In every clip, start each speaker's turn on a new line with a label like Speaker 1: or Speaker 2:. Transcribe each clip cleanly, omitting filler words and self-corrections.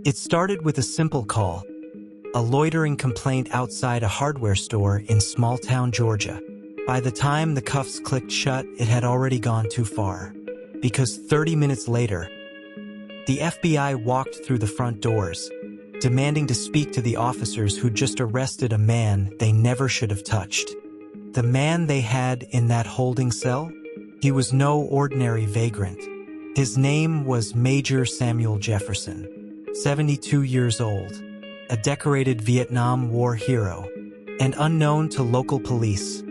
Speaker 1: It started with a simple call, a loitering complaint outside a hardware store in small-town Georgia. By the time the cuffs clicked shut, it had already gone too far. Because 30 minutes later, the FBI walked through the front doors, demanding to speak to the officers who just arrested a man they never should have touched. The man they had in that holding cell? He was no ordinary vagrant. His name was Major Samuel Jefferson, 72 years old, a decorated Vietnam War hero, and unknown to local police.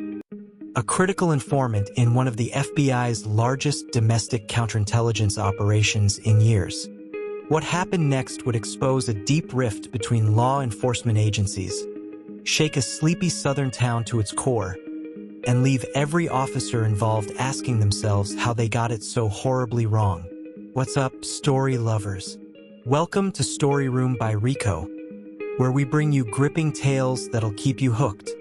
Speaker 1: A critical informant in one of the FBI's largest domestic counterintelligence operations in years. What happened next would expose a deep rift between law enforcement agencies, shake a sleepy southern town to its core, and leave every officer involved asking themselves how they got it so horribly wrong. What's up, story lovers? Welcome to Story Room by Rico, where we bring you gripping tales that'll keep you hooked.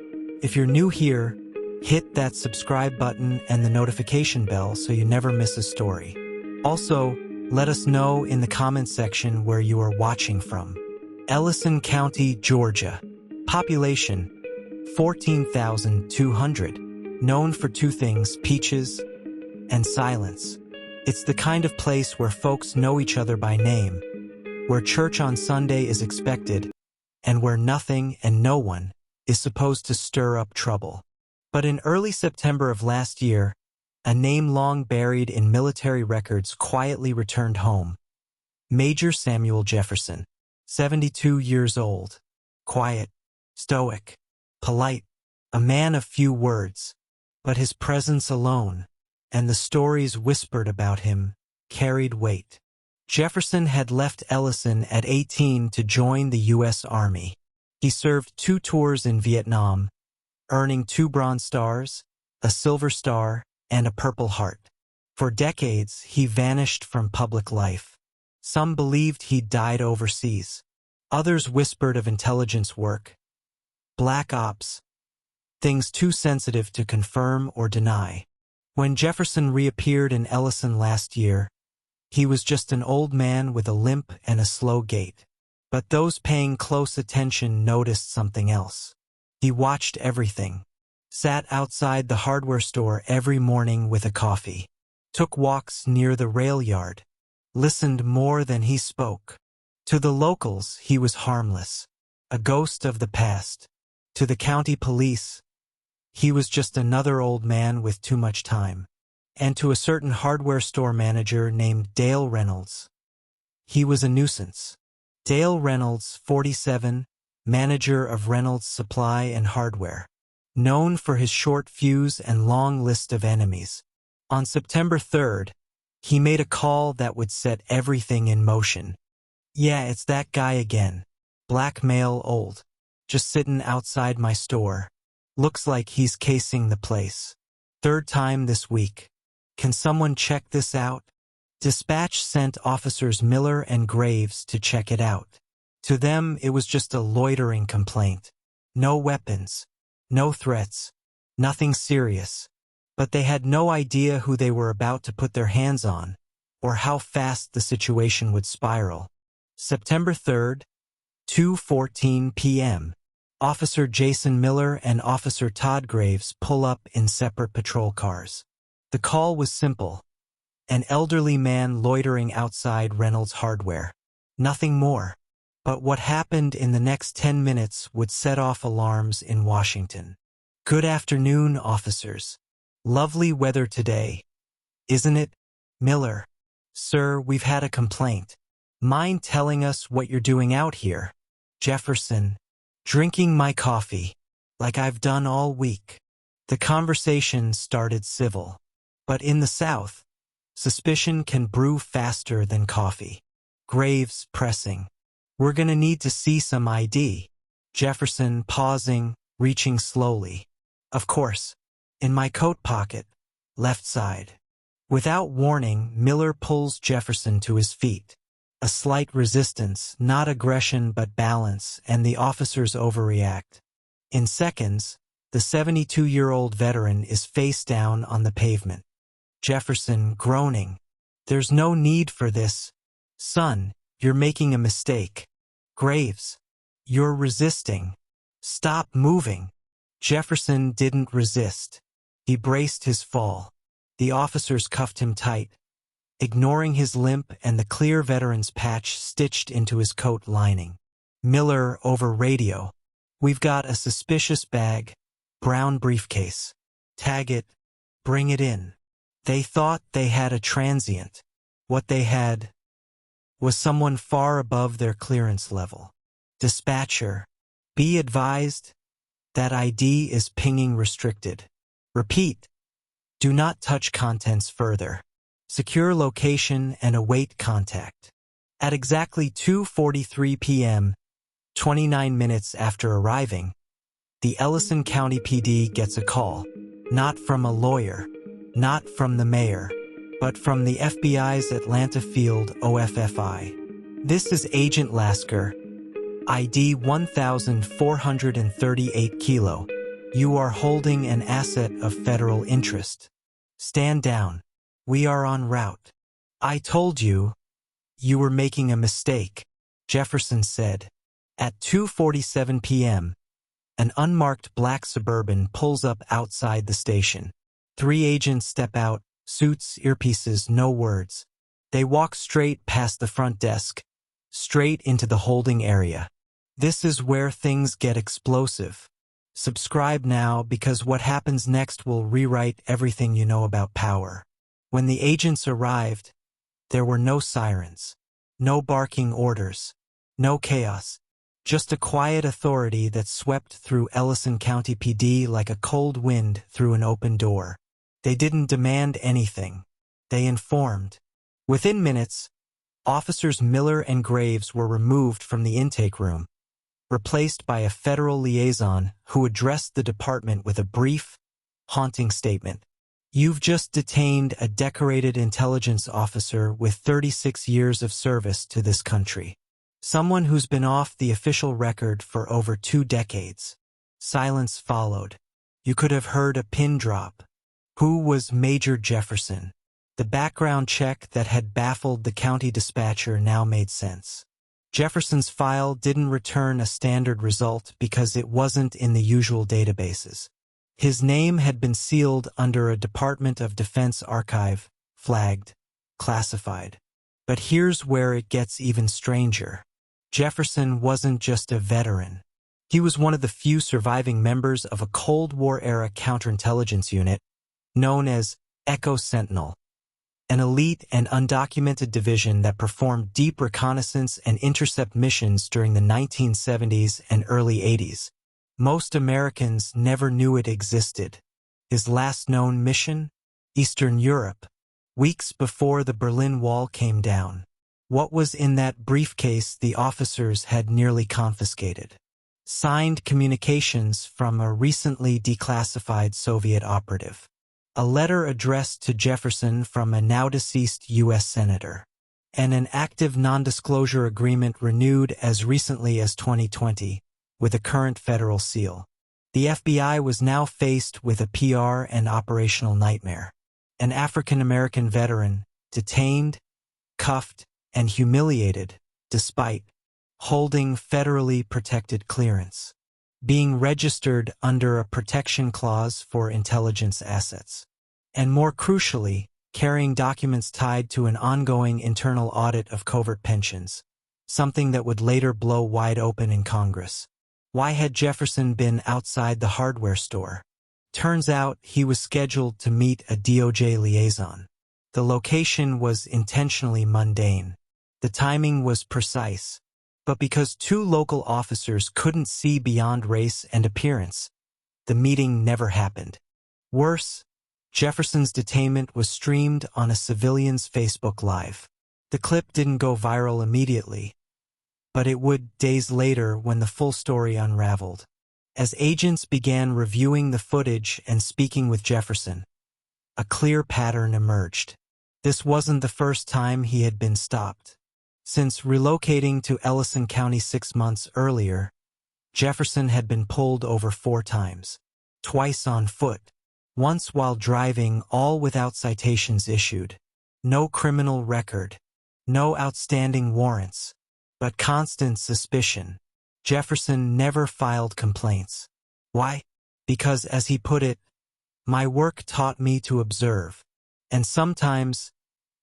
Speaker 1: If you're new here, hit that subscribe button and the notification bell so you never miss a story. Also, let us know in the comments section where you are watching from. Ellison County, Georgia. Population, 14,200. Known for two things, peaches and silence. It's the kind of place where folks know each other by name, where church on Sunday is expected, and where nothing and no one is supposed to stir up trouble. But in early September of last year, a name long buried in military records quietly returned home. Major Samuel Jefferson, 72 years old, quiet, stoic, polite, a man of few words. But his presence alone, and the stories whispered about him, carried weight. Jefferson had left Ellison at 18 to join the U.S. Army. He served 2 tours in Vietnam, earning 2 Bronze Stars, a Silver Star, and a Purple Heart. For decades, he vanished from public life. Some believed he'd died overseas. Others whispered of intelligence work, black ops, things too sensitive to confirm or deny. When Jefferson reappeared in Ellison last year, he was just an old man with a limp and a slow gait. But those paying close attention noticed something else. He watched everything, sat outside the hardware store every morning with a coffee, took walks near the rail yard, listened more than he spoke. To the locals, he was harmless, a ghost of the past. To the county police, he was just another old man with too much time. And to a certain hardware store manager named Dale Reynolds, he was a nuisance. Dale Reynolds, 47, manager of Reynolds Supply and Hardware, known for his short fuse and long list of enemies. On September 3rd, he made a call that would set everything in motion. Yeah, it's that guy again. Black male, old. Just sitting outside my store. Looks like he's casing the place. 3rd time this week. Can someone check this out? Dispatch sent officers Miller and Graves to check it out. To them, it was just a loitering complaint. No weapons, no threats, nothing serious. But they had no idea who they were about to put their hands on, or how fast the situation would spiral. September 3rd, 2:14 p.m. Officer Jason Miller and Officer Todd Graves pull up in separate patrol cars. The call was simple. An elderly man loitering outside Reynolds Hardware. Nothing more. But what happened in the next 10 minutes would set off alarms in Washington. Good afternoon, officers. Lovely weather today, isn't it? Miller. Sir, we've had a complaint. Mind telling us what you're doing out here? Jefferson. Drinking my coffee, like I've done all week. The conversation started civil. But in the South, suspicion can brew faster than coffee. Graves pressing. We're gonna need to see some ID. Jefferson pausing, reaching slowly. Of course. In my coat pocket, left side. Without warning, Miller pulls Jefferson to his feet. A slight resistance, not aggression but balance, and the officers overreact. In seconds, the 72-year-old veteran is face down on the pavement. Jefferson groaning. There's no need for this. Son, You're making a mistake. Graves. You're resisting. Stop moving. Jefferson didn't resist. He braced his fall. The officers cuffed him tight, ignoring his limp and the clear veteran's patch stitched into his coat lining. Miller over radio. We've got a suspicious bag, brown briefcase. Tag it, bring it in. They thought they had a transient. What they had was someone far above their clearance level. Dispatcher, be advised that ID is pinging restricted. Repeat, do not touch contents further. Secure location and await contact. At exactly 2:43 p.m., 29 minutes after arriving, the Ellison County PD gets a call. Not from a lawyer, not from the mayor, but from the FBI's Atlanta Field OFFI. This is Agent Lasker, ID 1438 kilo. You are holding an asset of federal interest. Stand down. We are en route. I told you, you were making a mistake, Jefferson said. At 2:47 p.m., an unmarked black Suburban pulls up outside the station. 3 agents step out, suits, earpieces, no words. They walk straight past the front desk, straight into the holding area. This is where things get explosive. Subscribe now because what happens next will rewrite everything you know about power. When the agents arrived, there were no sirens, no barking orders, no chaos. Just a quiet authority that swept through Ellison County PD like a cold wind through an open door. They didn't demand anything. They informed. Within minutes, Officers Miller and Graves were removed from the intake room, replaced by a federal liaison who addressed the department with a brief, haunting statement. You've just detained a decorated intelligence officer with 36 years of service to this country. Someone who's been off the official record for over 2 decades. Silence followed. You could have heard a pin drop. Who was Major Jefferson? The background check that had baffled the county dispatcher now made sense. Jefferson's file didn't return a standard result because it wasn't in the usual databases. His name had been sealed under a Department of Defense archive, flagged, classified. But here's where it gets even stranger. Jefferson wasn't just a veteran. He was one of the few surviving members of a Cold War-era counterintelligence unit known as Echo Sentinel, an elite and undocumented division that performed deep reconnaissance and intercept missions during the 1970s and early 80s. Most Americans never knew it existed. His last known mission? Eastern Europe, weeks before the Berlin Wall came down. What was in that briefcase the officers had nearly confiscated? Signed communications from a recently declassified Soviet operative. A letter addressed to Jefferson from a now-deceased U.S. senator. And an active non-disclosure agreement renewed as recently as 2020, with a current federal seal. The FBI was now faced with a PR and operational nightmare. An African-American veteran, detained, cuffed, and humiliated, despite holding federally protected clearance, being registered under a protection clause for intelligence assets, and more crucially, carrying documents tied to an ongoing internal audit of covert pensions, something that would later blow wide open in Congress. Why had Jefferson been outside the hardware store? Turns out he was scheduled to meet a DOJ liaison. The location was intentionally mundane. The timing was precise. But because 2 local officers couldn't see beyond race and appearance, the meeting never happened. Worse, Jefferson's detainment was streamed on a civilian's Facebook Live. The clip didn't go viral immediately, but it would days later when the full story unraveled. As agents began reviewing the footage and speaking with Jefferson, a clear pattern emerged. This wasn't the first time he had been stopped. Since relocating to Ellison County 6 months earlier, Jefferson had been pulled over 4 times, twice on foot, once while driving, all without citations issued. No criminal record, no outstanding warrants, but constant suspicion. Jefferson never filed complaints. Why? Because, as he put it, "My work taught me to observe, and sometimes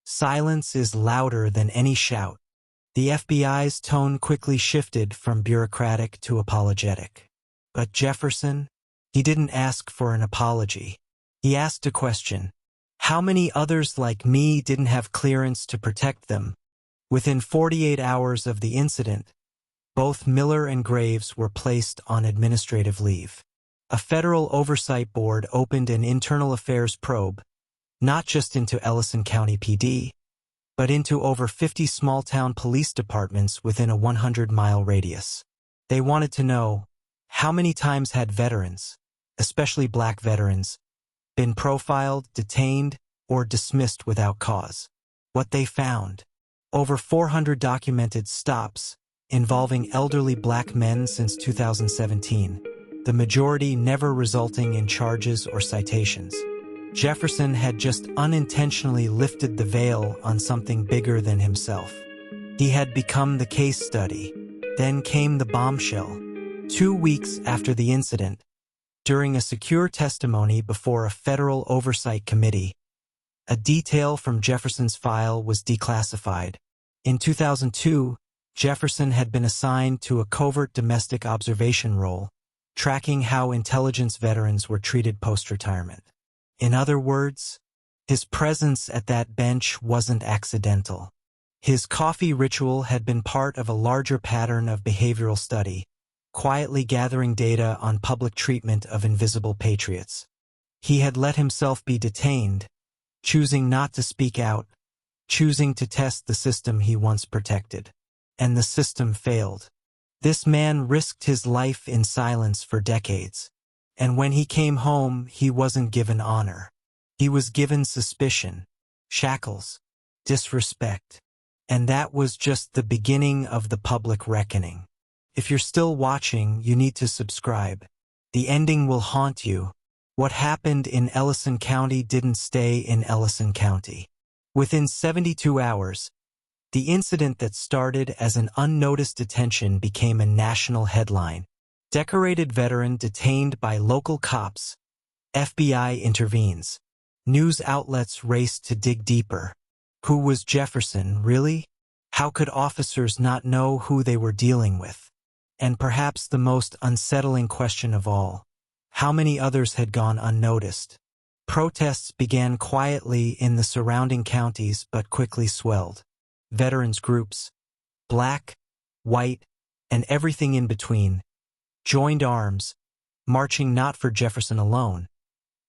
Speaker 1: silence is louder than any shout." The FBI's tone quickly shifted from bureaucratic to apologetic. But Jefferson, he didn't ask for an apology. He asked a question. How many others like me didn't have clearance to protect them? Within 48 hours of the incident, both Miller and Graves were placed on administrative leave. A federal oversight board opened an internal affairs probe, not just into Ellison County PD, but into over 50 small-town police departments within a 100-mile radius. They wanted to know, how many times had veterans, especially black veterans, been profiled, detained, or dismissed without cause? What they found: over 400 documented stops involving elderly black men since 2017, the majority never resulting in charges or citations. Jefferson had just unintentionally lifted the veil on something bigger than himself. He had become the case study. Then came the bombshell. 2 weeks after the incident, during a secure testimony before a federal oversight committee, a detail from Jefferson's file was declassified. In 2002, Jefferson had been assigned to a covert domestic observation role, tracking how intelligence veterans were treated post-retirement. In other words, his presence at that bench wasn't accidental. His coffee ritual had been part of a larger pattern of behavioral study, quietly gathering data on public treatment of invisible patriots. He had let himself be detained, choosing not to speak out, choosing to test the system he once protected. And the system failed. This man risked his life in silence for decades. And when he came home, he wasn't given honor. He was given suspicion, shackles, disrespect. And that was just the beginning of the public reckoning. If you're still watching, you need to subscribe. The ending will haunt you. What happened in Ellison County didn't stay in Ellison County. Within 72 hours, the incident that started as an unnoticed detention became a national headline. Decorated veteran detained by local cops. FBI intervenes. News outlets raced to dig deeper. Who was Jefferson, really? How could officers not know who they were dealing with? And perhaps the most unsettling question of all, how many others had gone unnoticed? Protests began quietly in the surrounding counties but quickly swelled. Veterans groups, black, white, and everything in between, joined arms, marching not for Jefferson alone,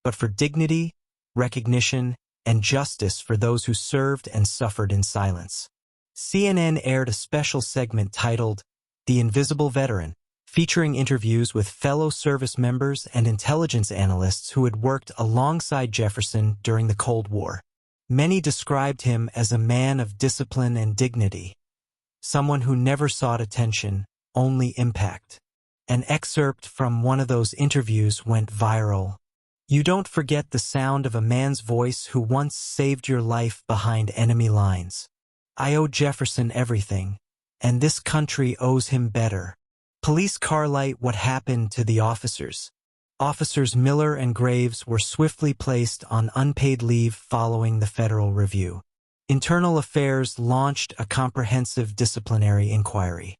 Speaker 1: but for dignity, recognition, and justice for those who served and suffered in silence. CNN aired a special segment titled "The Invisible Veteran," featuring interviews with fellow service members and intelligence analysts who had worked alongside Jefferson during the Cold War. Many described him as a man of discipline and dignity, someone who never sought attention, only impact. An excerpt from one of those interviews went viral. "You don't forget the sound of a man's voice who once saved your life behind enemy lines. I owe Jefferson everything, and this country owes him better." Police carlight what happened to the officers. Officers Miller and Graves were swiftly placed on unpaid leave following the federal review. Internal Affairs launched a comprehensive disciplinary inquiry.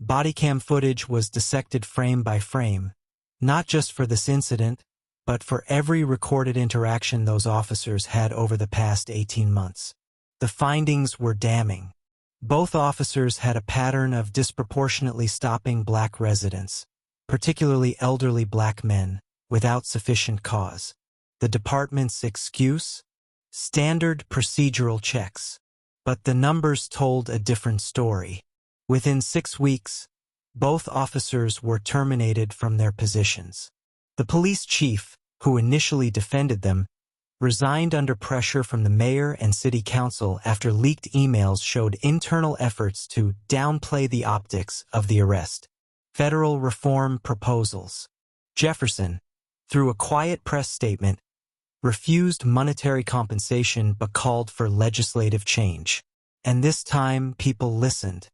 Speaker 1: Bodycam footage was dissected frame by frame, not just for this incident, but for every recorded interaction those officers had over the past 18 months. The findings were damning. Both officers had a pattern of disproportionately stopping black residents, particularly elderly black men, without sufficient cause. The department's excuse? Standard procedural checks. But the numbers told a different story. Within 6 weeks, both officers were terminated from their positions. The police chief, who initially defended them, resigned under pressure from the mayor and city council after leaked emails showed internal efforts to downplay the optics of the arrest. Federal reform proposals. Jefferson, through a quiet press statement, refused monetary compensation but called for legislative change. And this time, people listened.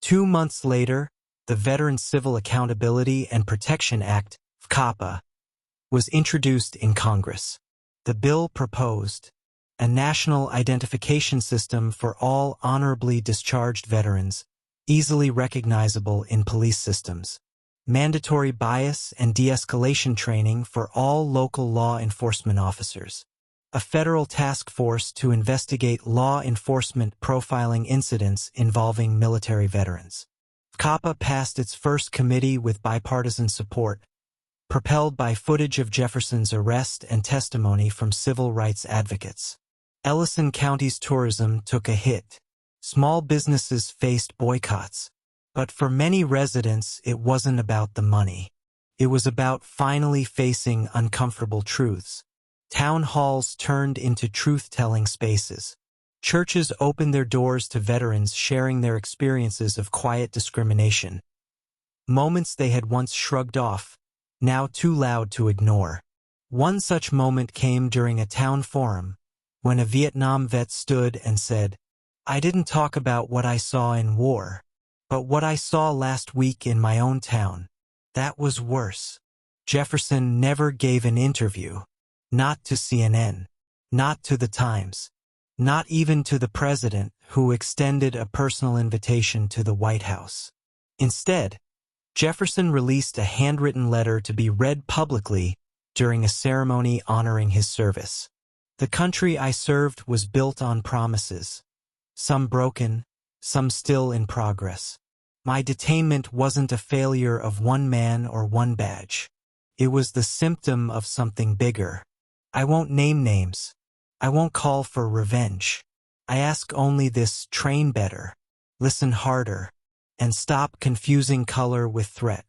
Speaker 1: 2 months later, the Veterans Civil Accountability and Protection Act, VCAPA, was introduced in Congress. The bill proposed a national identification system for all honorably discharged veterans, easily recognizable in police systems, mandatory bias and de-escalation training for all local law enforcement officers, a federal task force to investigate law enforcement profiling incidents involving military veterans. VCAPA passed its first committee with bipartisan support, propelled by footage of Jefferson's arrest and testimony from civil rights advocates. Ellison County's tourism took a hit. Small businesses faced boycotts. But for many residents, it wasn't about the money. It was about finally facing uncomfortable truths. Town halls turned into truth-telling spaces. Churches opened their doors to veterans sharing their experiences of quiet discrimination. Moments they had once shrugged off, now too loud to ignore. One such moment came during a town forum, when a Vietnam vet stood and said, "I didn't talk about what I saw in war, but what I saw last week in my own town. That was worse." Jefferson never gave an interview. Not to CNN. Not to the Times. Not even to the president, who extended a personal invitation to the White House. Instead, Jefferson released a handwritten letter to be read publicly during a ceremony honoring his service. "The country I served was built on promises. Some broken, some still in progress. My detainment wasn't a failure of one man or one badge. It was the symptom of something bigger. I won't name names. I won't call for revenge. I ask only this: train better, listen harder, and stop confusing color with threat."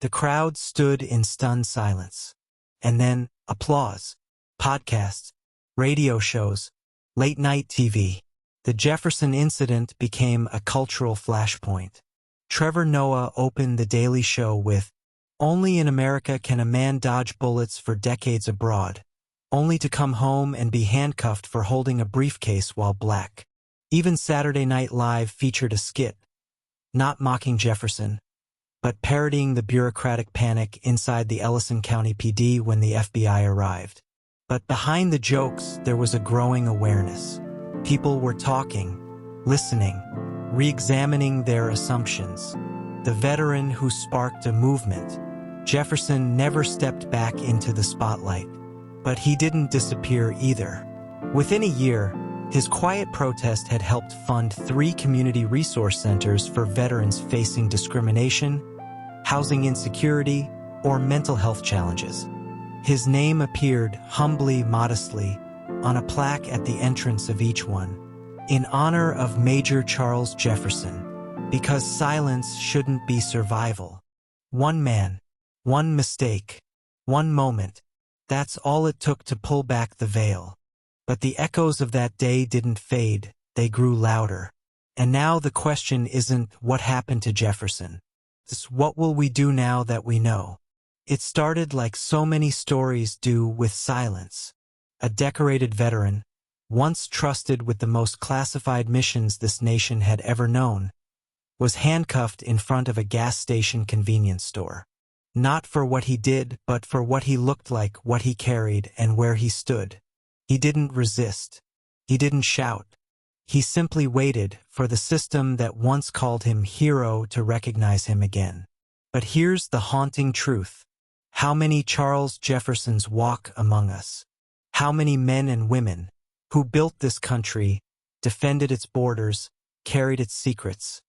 Speaker 1: The crowd stood in stunned silence. And then, applause. Podcasts, radio shows, late-night TV. The Jefferson incident became a cultural flashpoint. Trevor Noah opened The Daily Show with, "Only in America can a man dodge bullets for decades abroad, only to come home and be handcuffed for holding a briefcase while black." Even Saturday Night Live featured a skit, not mocking Jefferson, but parodying the bureaucratic panic inside the Ellison County PD when the FBI arrived. But behind the jokes, there was a growing awareness. People were talking, listening, re-examining their assumptions. The veteran who sparked a movement. Jefferson never stepped back into the spotlight. But he didn't disappear either. Within a year, his quiet protest had helped fund 3 community resource centers for veterans facing discrimination, housing insecurity, or mental health challenges. His name appeared humbly, modestly, on a plaque at the entrance of each one, in honor of Major Charles Jefferson, because silence shouldn't be survival. One man, one mistake, one moment, that's all it took to pull back the veil. But the echoes of that day didn't fade, they grew louder. And now the question isn't what happened to Jefferson. It's what will we do now that we know? It started like so many stories do, with silence. A decorated veteran, once trusted with the most classified missions this nation had ever known, was handcuffed in front of a gas station convenience store. Not for what he did, but for what he looked like, what he carried, and where he stood. He didn't resist. He didn't shout. He simply waited for the system that once called him hero to recognize him again. But here's the haunting truth. How many Charles Jeffersons walk among us? How many men and women who built this country, defended its borders, carried its secrets,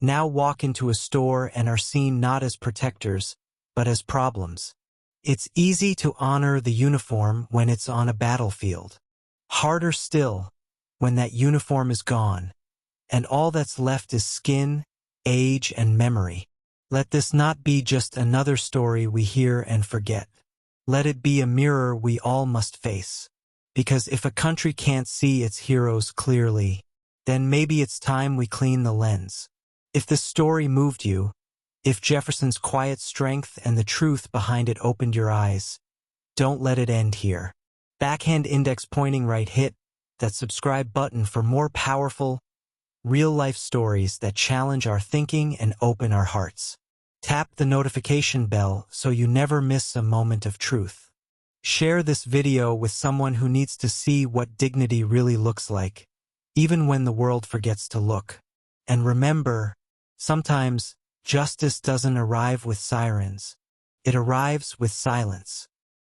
Speaker 1: now walk into a store and are seen not as protectors, but as problems? It's easy to honor the uniform when it's on a battlefield. Harder still, when that uniform is gone, and all that's left is skin, age, and memory. Let this not be just another story we hear and forget. Let it be a mirror we all must face. Because if a country can't see its heroes clearly, then maybe it's time we clean the lens. If this story moved you, if Jefferson's quiet strength and the truth behind it opened your eyes, don't let it end here. Backhand index pointing right, hit that subscribe button for more powerful, real-life stories that challenge our thinking and open our hearts. Tap the notification bell so you never miss a moment of truth. Share this video with someone who needs to see what dignity really looks like, even when the world forgets to look. And remember, sometimes justice doesn't arrive with sirens. It arrives with silence.